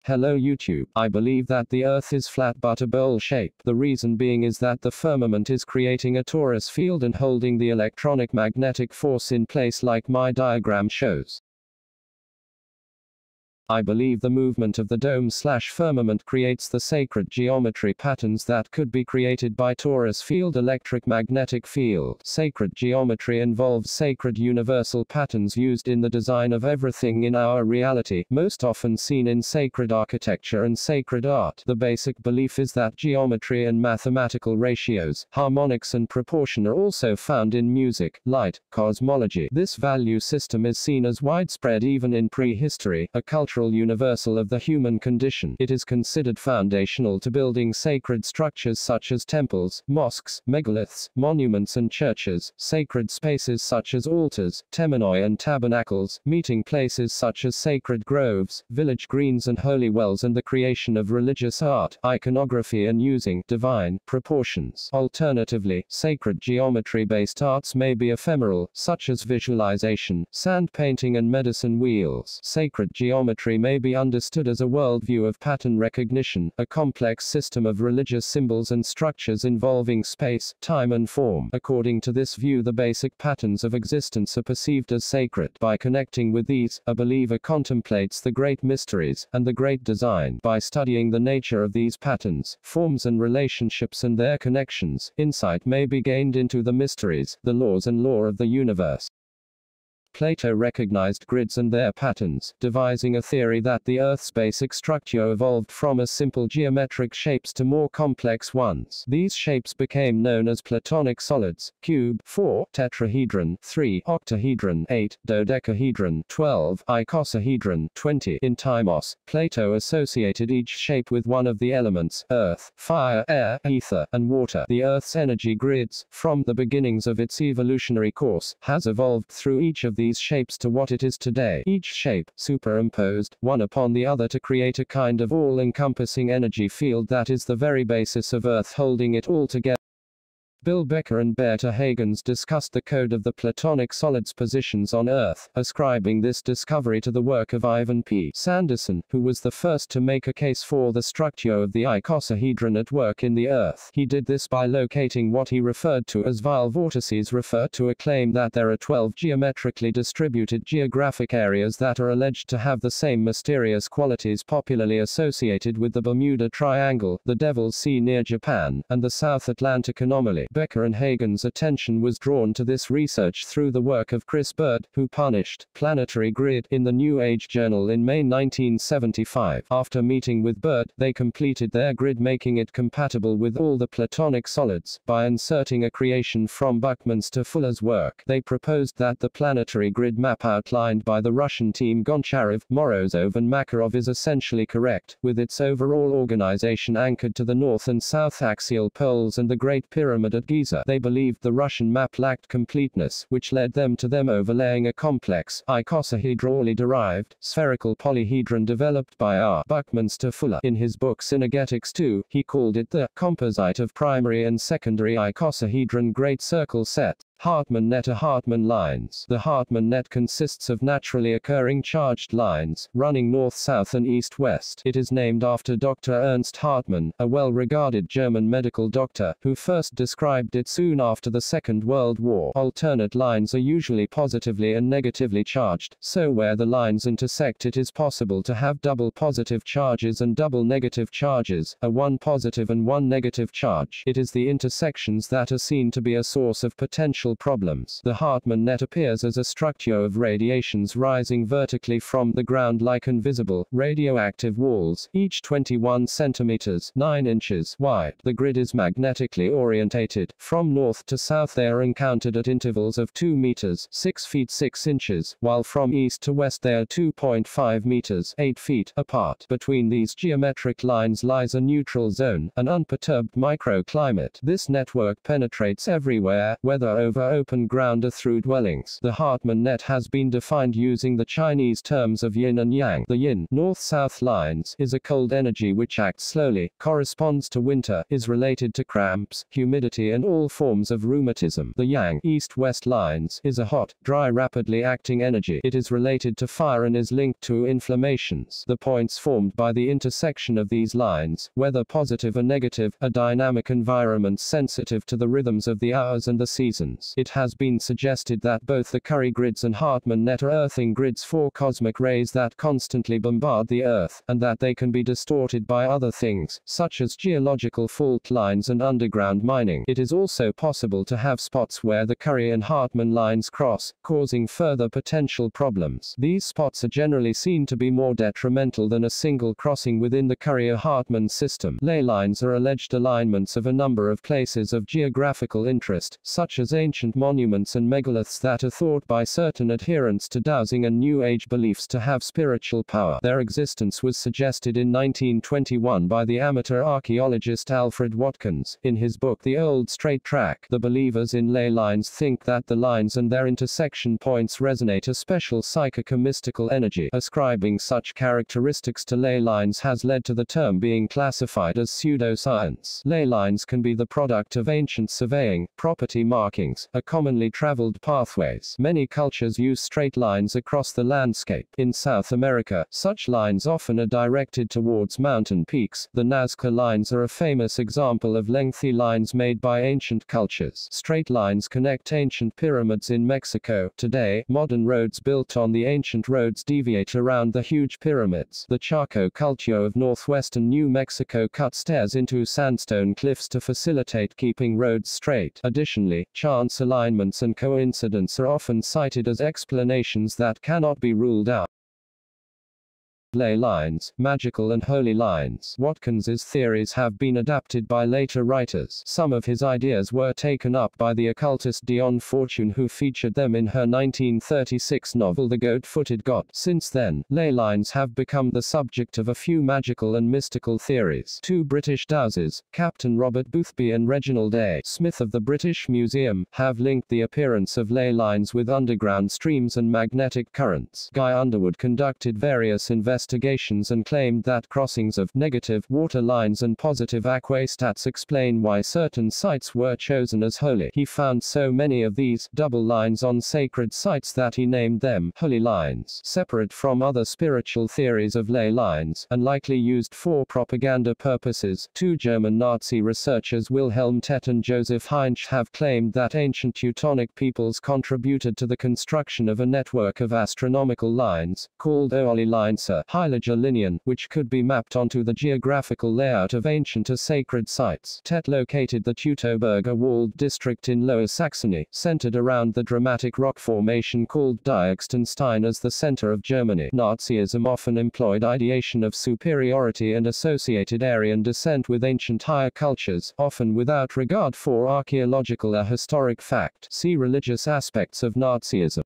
Hello YouTube. I believe that the Earth is flat but a bowl shape. The reason being is that the firmament is creating a torus field and holding the electronic magnetic force in place like my diagram shows. I believe the movement of the dome/firmament creates the sacred geometry patterns that could be created by torus field electric magnetic field. Sacred geometry involves sacred universal patterns used in the design of everything in our reality, most often seen in sacred architecture and sacred art. The basic belief is that geometry and mathematical ratios, harmonics and proportion are also found in music, light, cosmology. This value system is seen as widespread even in prehistory, a cultural universal of the human condition. It is considered foundational to building sacred structures such as temples, mosques, megaliths, monuments and churches, sacred spaces such as altars, temenoi and tabernacles, meeting places such as sacred groves, village greens and holy wells, and the creation of religious art, iconography and using divine proportions. Alternatively, sacred geometry-based arts may be ephemeral, such as visualization, sand painting and medicine wheels. Sacred geometry may be understood as a worldview of pattern recognition, a complex system of religious symbols and structures involving space, time and form. According to this view, the basic patterns of existence are perceived as sacred. By connecting with these, a believer contemplates the great mysteries and the great design. By studying the nature of these patterns, forms and relationships and their connections, insight may be gained into the mysteries, the laws and lore of the universe. Plato recognized grids and their patterns, devising a theory that the Earth's basic structure evolved from as simple geometric shapes to more complex ones. These shapes became known as Platonic solids: cube 4, tetrahedron 3, octahedron 8, dodecahedron 12, icosahedron 20. In Timos, Plato associated each shape with one of the elements: earth, fire, air, ether, and water. The Earth's energy grids, from the beginnings of its evolutionary course, has evolved through each of these shapes to what it is today, each shape superimposed one upon the other to create a kind of all-encompassing energy field that is the very basis of Earth, holding it all together. Bill Becker and Berta Hagens discussed the code of the Platonic solids' positions on Earth, ascribing this discovery to the work of Ivan P. Sanderson, who was the first to make a case for the structure of the icosahedron at work in the Earth. He did this by locating what he referred to as vile vortices, refer to a claim that there are 12 geometrically distributed geographic areas that are alleged to have the same mysterious qualities popularly associated with the Bermuda Triangle, the Devil's Sea near Japan, and the South Atlantic anomaly. Becker and Hagen's attention was drawn to this research through the work of Chris Bird, who published Planetary Grid in the New Age Journal in May 1975. After meeting with Bird, they completed their grid, making it compatible with all the Platonic solids. By inserting a creation from Buckminster Fuller's work, they proposed that the planetary grid map outlined by the Russian team Goncharev, Morozov and Makarov is essentially correct, with its overall organization anchored to the north and south axial poles and the Great Pyramid at Giza. They believed the Russian map lacked completeness, which led them to overlaying a complex, icosahedrally derived, spherical polyhedron developed by R. Buckminster Fuller. In his book Synergetics 2, he called it the composite of primary and secondary icosahedron great circle set. Hartmann net or Hartmann lines. The Hartmann net consists of naturally occurring charged lines, running north-south and east-west. It is named after Dr. Ernst Hartmann, a well-regarded German medical doctor, who first described it soon after the Second World War. Alternate lines are usually positively and negatively charged, so where the lines intersect it is possible to have double positive charges and double negative charges, a one positive and one negative charge. It is the intersections that are seen to be a source of potential problems. The Hartmann net appears as a structure of radiations rising vertically from the ground like invisible, radioactive walls, each 21 centimeters, 9 inches wide. The grid is magnetically orientated. From north to south they are encountered at intervals of 2 meters, 6 feet 6 inches, while from east to west they are 2.5 meters, 8 feet, apart. Between these geometric lines lies a neutral zone, an unperturbed microclimate. This network penetrates everywhere, whether over over open ground or through dwellings. The Hartmann net has been defined using the Chinese terms of yin and yang. The yin, north-south lines, is a cold energy which acts slowly, corresponds to winter, is related to cramps, humidity and all forms of rheumatism. The yang, east-west lines, is a hot, dry, rapidly acting energy. It is related to fire and is linked to inflammations. The points formed by the intersection of these lines, whether positive or negative, are dynamic environments sensitive to the rhythms of the hours and the seasons. It has been suggested that both the Curry grids and Hartmann net are earthing grids for cosmic rays that constantly bombard the Earth, and that they can be distorted by other things, such as geological fault lines and underground mining. It is also possible to have spots where the Curry and Hartmann lines cross, causing further potential problems. These spots are generally seen to be more detrimental than a single crossing within the Curry or Hartmann system. Ley lines are alleged alignments of a number of places of geographical interest, such as ancient monuments and megaliths that are thought by certain adherents to dowsing and New Age beliefs to have spiritual power. Their existence was suggested in 1921 by the amateur archaeologist Alfred Watkins. In his book The Old Straight Track, the believers in ley lines think that the lines and their intersection points resonate a special psychic or mystical energy. Ascribing such characteristics to ley lines has led to the term being classified as pseudoscience. Ley lines can be the product of ancient surveying, property markings, are commonly traveled pathways. Many cultures use straight lines across the landscape. In South America, such lines often are directed towards mountain peaks. The Nazca lines are a famous example of lengthy lines made by ancient cultures. Straight lines connect ancient pyramids in Mexico. Today, modern roads built on the ancient roads deviate around the huge pyramids. The Chaco culture of northwestern New Mexico cut stairs into sandstone cliffs to facilitate keeping roads straight. Additionally, chance alignments and coincidence are often cited as explanations that cannot be ruled out. Ley lines, magical and holy lines. Watkins's theories have been adapted by later writers. Some of his ideas were taken up by the occultist Dion Fortune, who featured them in her 1936 novel The Goat-Footed God. Since then, ley lines have become the subject of a few magical and mystical theories. Two British dowsers, Captain Robert Boothby and Reginald A. Smith of the British Museum, have linked the appearance of ley lines with underground streams and magnetic currents. Guy Underwood conducted various investigations and claimed that crossings of negative water lines and positive aquastats explain why certain sites were chosen as holy. He found so many of these double lines on sacred sites that he named them holy lines. Separate from other spiritual theories of ley lines, and likely used for propaganda purposes, two German Nazi researchers Wilhelm Tett and Joseph Heinz have claimed that ancient Teutonic peoples contributed to the construction of a network of astronomical lines, called Ooli lines, Heiliger which could be mapped onto the geographical layout of ancient or sacred sites. Tett located the Teutoburger walled district in Lower Saxony, centered around the dramatic rock formation called Dioxtenstein as the center of Germany. Nazism often employed ideation of superiority and associated Aryan descent with ancient higher cultures, often without regard for archaeological or historic fact. See religious aspects of Nazism.